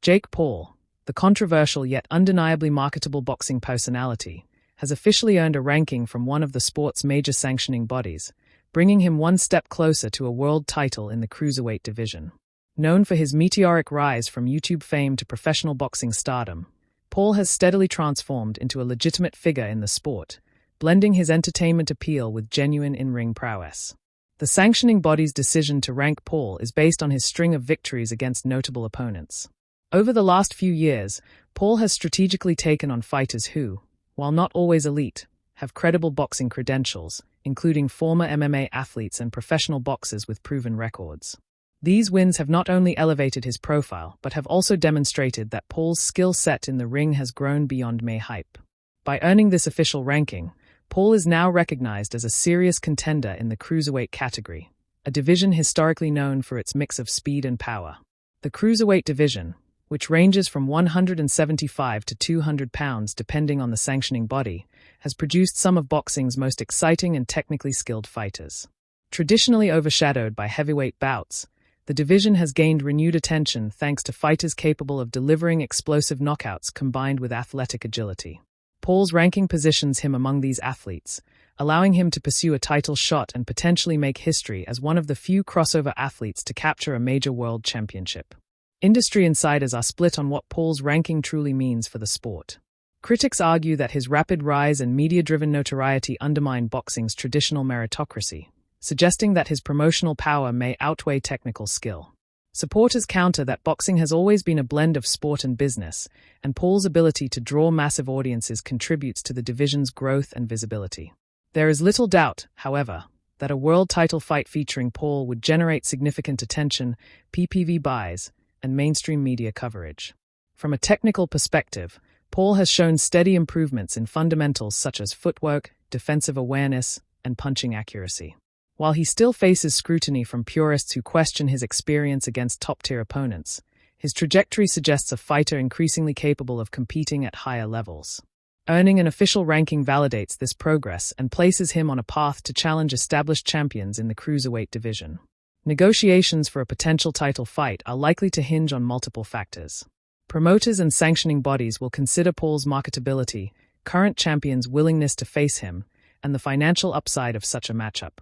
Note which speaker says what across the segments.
Speaker 1: Jake Paul, the controversial yet undeniably marketable boxing personality, has officially earned a ranking from one of the sport's major sanctioning bodies, bringing him one step closer to a world title in the Cruiserweight division. Known for his meteoric rise from YouTube fame to professional boxing stardom, Paul has steadily transformed into a legitimate figure in the sport, blending his entertainment appeal with genuine in-ring prowess. The sanctioning body's decision to rank Paul is based on his string of victories against notable opponents. Over the last few years, Paul has strategically taken on fighters who, while not always elite, have credible boxing credentials, including former MMA athletes and professional boxers with proven records. These wins have not only elevated his profile, but have also demonstrated that Paul's skill set in the ring has grown beyond mere hype. By earning this official ranking, Paul is now recognized as a serious contender in the Cruiserweight category, a division historically known for its mix of speed and power. The Cruiserweight division, which ranges from 175 to 200 pounds depending on the sanctioning body, has produced some of boxing's most exciting and technically skilled fighters. Traditionally overshadowed by heavyweight bouts, the division has gained renewed attention thanks to fighters capable of delivering explosive knockouts combined with athletic agility. Paul's ranking positions him among these athletes, allowing him to pursue a title shot and potentially make history as one of the few crossover athletes to capture a major world championship. Industry insiders are split on what Paul's ranking truly means for the sport. Critics argue that his rapid rise and media-driven notoriety undermine boxing's traditional meritocracy, suggesting that his promotional power may outweigh technical skill. Supporters counter that boxing has always been a blend of sport and business, and Paul's ability to draw massive audiences contributes to the division's growth and visibility. There is little doubt, however, that a world title fight featuring Paul would generate significant attention, PPV buys, and mainstream media coverage. From a technical perspective, Paul has shown steady improvements in fundamentals such as footwork, defensive awareness, and punching accuracy. While he still faces scrutiny from purists who question his experience against top-tier opponents, his trajectory suggests a fighter increasingly capable of competing at higher levels. Earning an official ranking validates this progress and places him on a path to challenge established champions in the Cruiserweight division. Negotiations for a potential title fight are likely to hinge on multiple factors. Promoters and sanctioning bodies will consider Paul's marketability, current champions' willingness to face him, and the financial upside of such a matchup.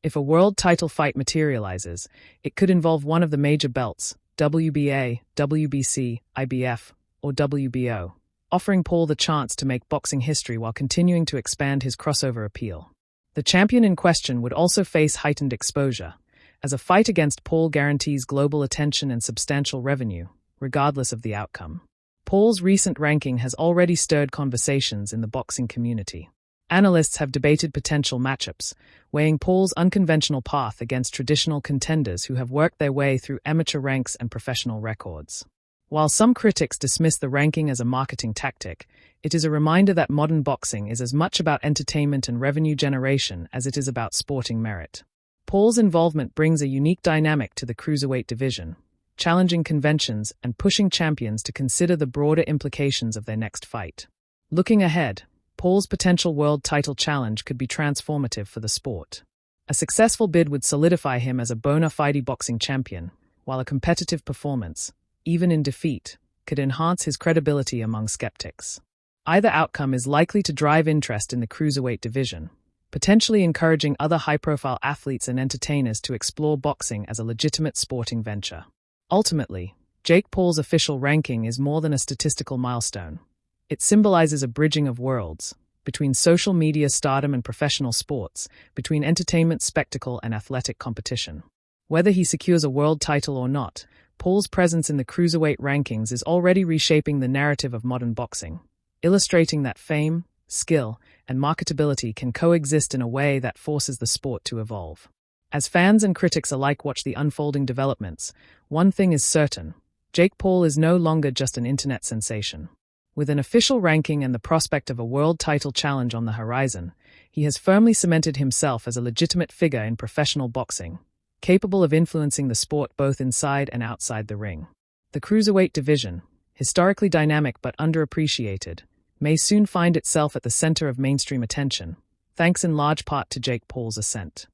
Speaker 1: If a world title fight materializes, it could involve one of the major belts, WBA, WBC, IBF, or WBO, offering Paul the chance to make boxing history while continuing to expand his crossover appeal. The champion in question would also face heightened exposure, as a fight against Paul guarantees global attention and substantial revenue, regardless of the outcome. Paul's recent ranking has already stirred conversations in the boxing community. Analysts have debated potential matchups, weighing Paul's unconventional path against traditional contenders who have worked their way through amateur ranks and professional records. While some critics dismiss the ranking as a marketing tactic, it is a reminder that modern boxing is as much about entertainment and revenue generation as it is about sporting merit. Paul's involvement brings a unique dynamic to the Cruiserweight division, challenging conventions and pushing champions to consider the broader implications of their next fight. Looking ahead, Paul's potential world title challenge could be transformative for the sport. A successful bid would solidify him as a bona fide boxing champion, while a competitive performance, even in defeat, could enhance his credibility among skeptics. Either outcome is likely to drive interest in the Cruiserweight division, potentially encouraging other high-profile athletes and entertainers to explore boxing as a legitimate sporting venture. Ultimately, Jake Paul's official ranking is more than a statistical milestone. It symbolizes a bridging of worlds, between social media stardom and professional sports, between entertainment spectacle and athletic competition. Whether he secures a world title or not, Paul's presence in the Cruiserweight rankings is already reshaping the narrative of modern boxing, illustrating that fame, skill, and marketability can coexist in a way that forces the sport to evolve. As fans and critics alike watch the unfolding developments, one thing is certain: Jake Paul is no longer just an internet sensation. With an official ranking and the prospect of a world title challenge on the horizon, he has firmly cemented himself as a legitimate figure in professional boxing, capable of influencing the sport both inside and outside the ring. The Cruiserweight division, historically dynamic but underappreciated, may soon find itself at the center of mainstream attention, thanks in large part to Jake Paul's ascent.